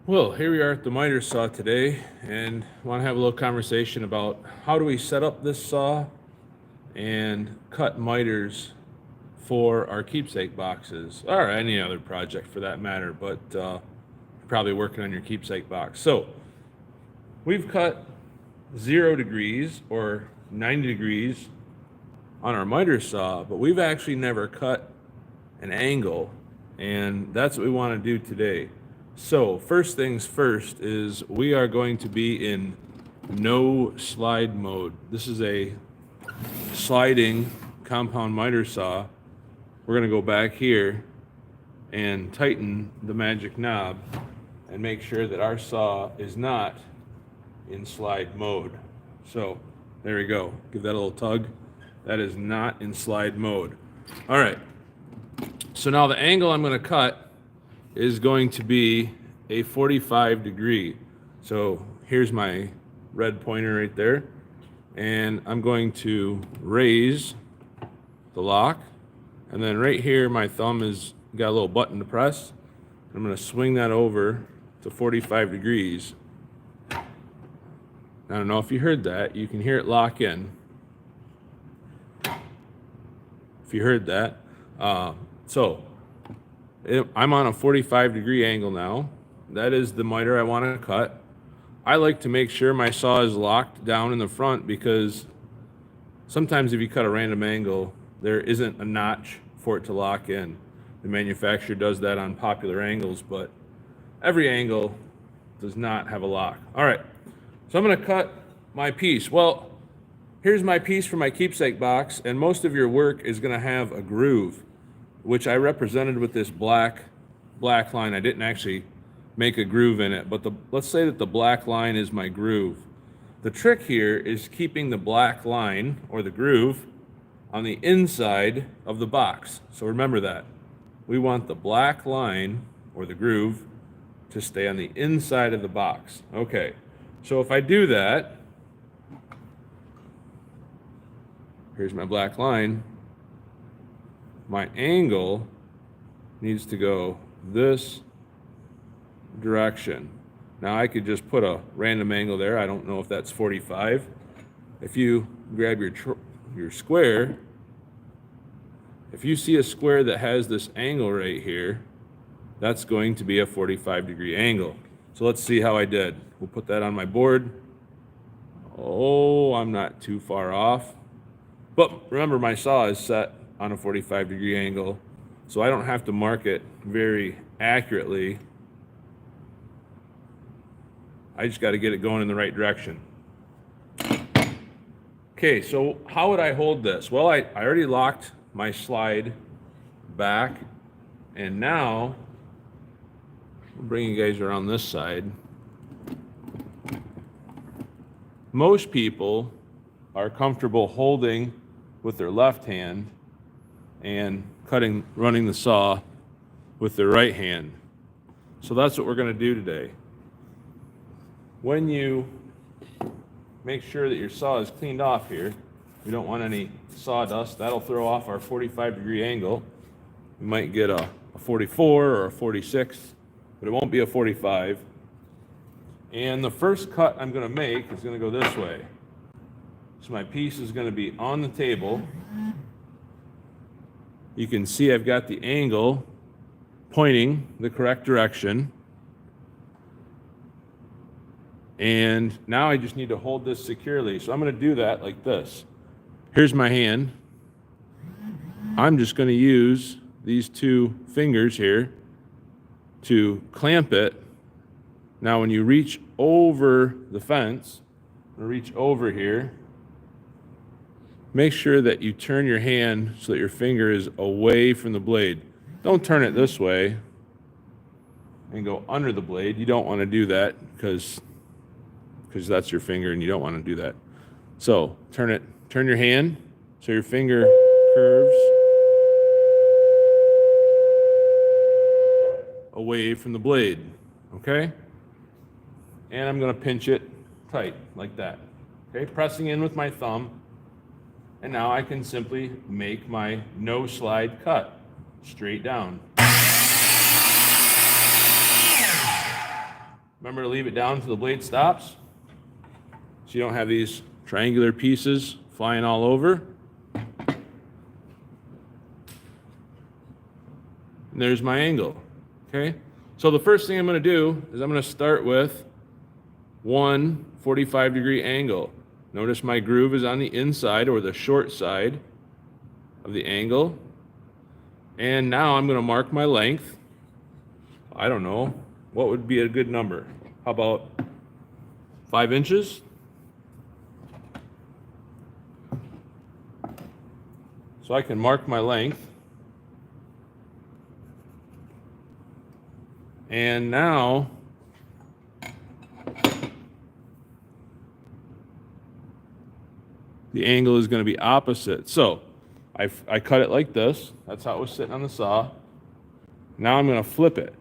Well, here we are at the miter saw today, and want to have a little conversation about how do we set up this saw and cut miters for our keepsake boxes, or any other project for that matter, but probably working on your keepsake box. So we've cut 0 degrees or 90 degrees on our miter saw, but we've actually never cut an angle, and that's what we want to do today. So first things first is we are going to be in no slide mode. This is a sliding compound miter saw. We're going to go back here and tighten the magic knob and make sure that our saw is not in slide mode. So there we go. Give that a little tug. That is not in slide mode. All right. So now the angle I'm going to cut is going to be a 45 degree. So here's my red pointer right there. And I'm going to raise the lock. And then right here, my thumb is got a little button to press. I'm going to swing that over to 45 degrees. I don't know if you heard that. You can hear it lock in. If you heard that. I'm on a 45 degree angle now. That is the miter I want to cut. I like to make sure my saw is locked down in the front because sometimes if you cut a random angle, there isn't a notch for it to lock in. The manufacturer does that on popular angles, but every angle does not have a lock. All right, so I'm going to cut my piece. Well, here's my piece for my keepsake box, and most of your work is going to have a groove, which I represented with this black line. I didn't actually make a groove in it, but let's say that the black line is my groove. The trick here is keeping the black line or the groove on the inside of the box. So remember that. We want the black line or the groove to stay on the inside of the box. Okay, so if I do that, here's my black line. My angle needs to go this direction. Now I could just put a random angle there. I don't know if that's 45. If you grab your square, if you see a square that has this angle right here, that's going to be a 45 degree angle. So let's see how I did. We'll put that on my board. Oh, I'm not too far off. But remember, my saw is set on a 45 degree angle, so I don't have to mark it very accurately. I just got to get it going in the right direction. Okay, so how would I hold this? Well, I already locked my slide back, and now I'll bring you guys around this side. Most people are comfortable holding with their left hand and running the saw with their right hand. So that's what we're going to do today. When you make sure that your saw is cleaned off here, we don't want any sawdust. That'll throw off our 45 degree angle. We might get a 44 or a 46, but it won't be a 45. And the first cut I'm going to make is going to go this way. So my piece is going to be on the table. You can see I've got the angle pointing the correct direction. And now I just need to hold this securely. So I'm going to do that like this. Here's my hand. I'm just going to use these two fingers here to clamp it. Now when you reach over the fence, reach over here, make sure that you turn your hand so that your finger is away from the blade. Don't turn it this way and go under the blade. You don't want to do that because that's your finger and you don't want to do that. So turn your hand so your finger curves away from the blade, okay? And I'm going to pinch it tight like that, okay? Pressing in with my thumb. And now I can simply make my no slide cut straight down. Remember to leave it down until the blade stops, so you don't have these triangular pieces flying all over. And there's my angle, okay? So the first thing I'm gonna do is I'm gonna start with one 45-degree angle. Notice my groove is on the inside or the short side of the angle. And now I'm gonna mark my length. I don't know, what would be a good number? How about 5 inches? So I can mark my length. And now the angle is going to be opposite. So I cut it like this. That's how it was sitting on the saw. Now I'm going to flip it.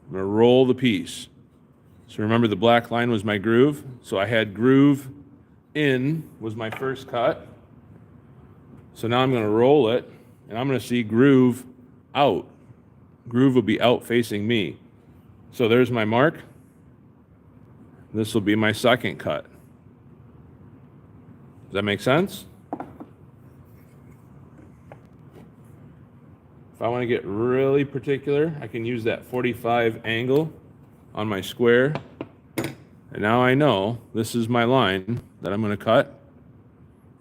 I'm going to roll the piece. So remember the black line was my groove. So I had groove in was my first cut. So now I'm going to roll it, and I'm going to see groove out. Groove will be out facing me. So there's my mark. This will be my second cut. Does that make sense? If I want to get really particular, I can use that 45 angle on my square. And now I know this is my line that I'm going to cut,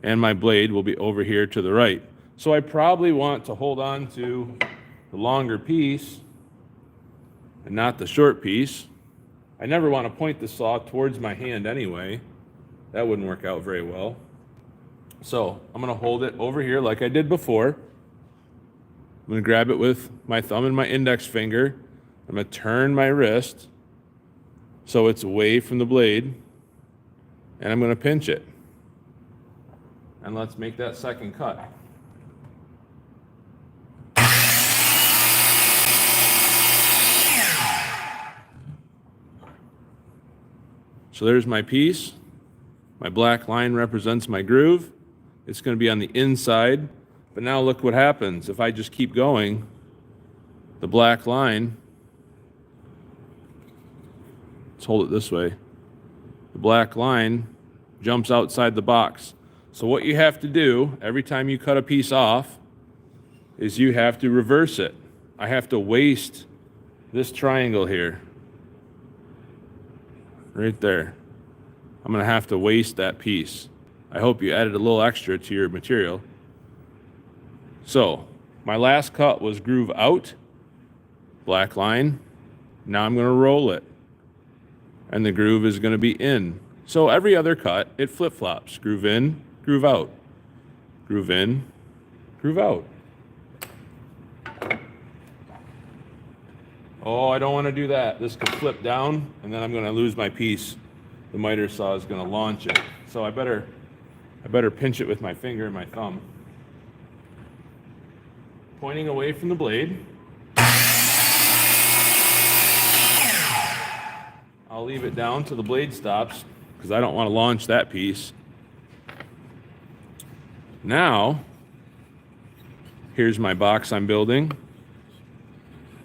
and my blade will be over here to the right. So I probably want to hold on to the longer piece and not the short piece. I never want to point the saw towards my hand anyway. That wouldn't work out very well. So I'm going to hold it over here like I did before. I'm going to grab it with my thumb and my index finger. I'm going to turn my wrist so it's away from the blade, and I'm going to pinch it. And let's make that second cut. So there's my piece. My black line represents my groove. It's going to be on the inside. But now look what happens. If I just keep going, the black line, let's hold it this way. The black line jumps outside the box. So what you have to do every time you cut a piece off is you have to reverse it. I have to waste this triangle here. Right there. I'm going to have to waste that piece. I hope you added a little extra to your material. So my last cut was groove out, black line. Now I'm going to roll it, and the groove is going to be in. So every other cut, it flip-flops. Groove in, groove out. Groove in, groove out. Oh, I don't want to do that. This could flip down, and then I'm going to lose my piece. The miter saw is going to launch it. So I better pinch it with my finger and my thumb. Pointing away from the blade. I'll leave it down till the blade stops because I don't want to launch that piece. Now, here's my box I'm building.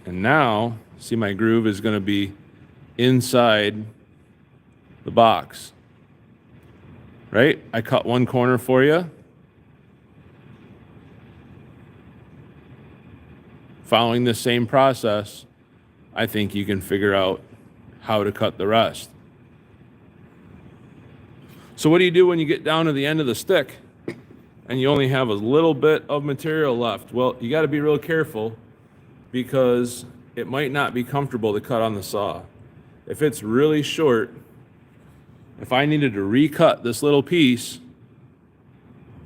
And now, see, my groove is going to be inside the box. Right? I cut one corner for you. Following the same process, I think you can figure out how to cut the rest. So what do you do when you get down to the end of the stick and you only have a little bit of material left? Well, you got to be real careful because it might not be comfortable to cut on the saw. If it's really short, if I needed to recut this little piece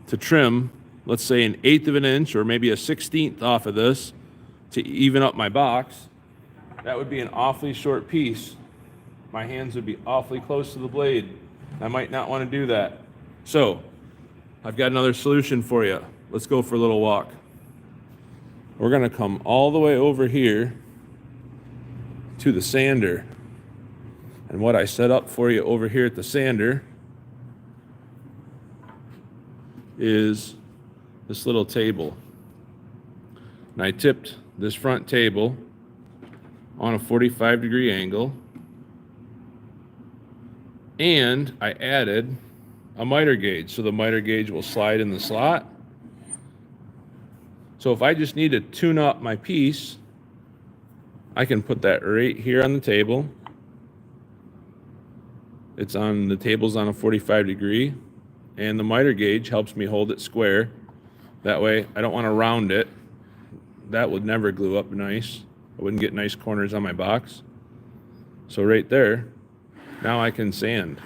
to trim, let's say 1/8 of an inch or maybe a 1/16 off of this to even up my box, that would be an awfully short piece. My hands would be awfully close to the blade. I might not want to do that. So I've got another solution for you. Let's go for a little walk. We're going to come all the way over here to the sander. And what I set up for you over here at the sander is this little table. And I tipped this front table on a 45-degree angle. And I added a miter gauge, so the miter gauge will slide in the slot. So if I just need to tune up my piece, I can put that right here on the table. The table's on a 45 degree, and the miter gauge helps me hold it square. That way, I don't want to round it. That would never glue up nice. I wouldn't get nice corners on my box. So right there, now I can sand.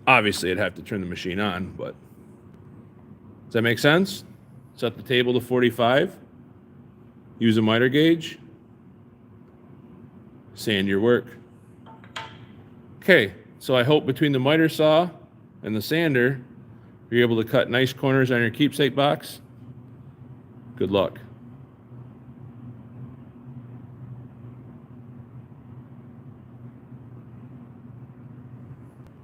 Obviously, I'd have to turn the machine on, but does that make sense? Set the table to 45, use a miter gauge, sand your work. Okay, so I hope between the miter saw and the sander, you're able to cut nice corners on your keepsake box. Good luck.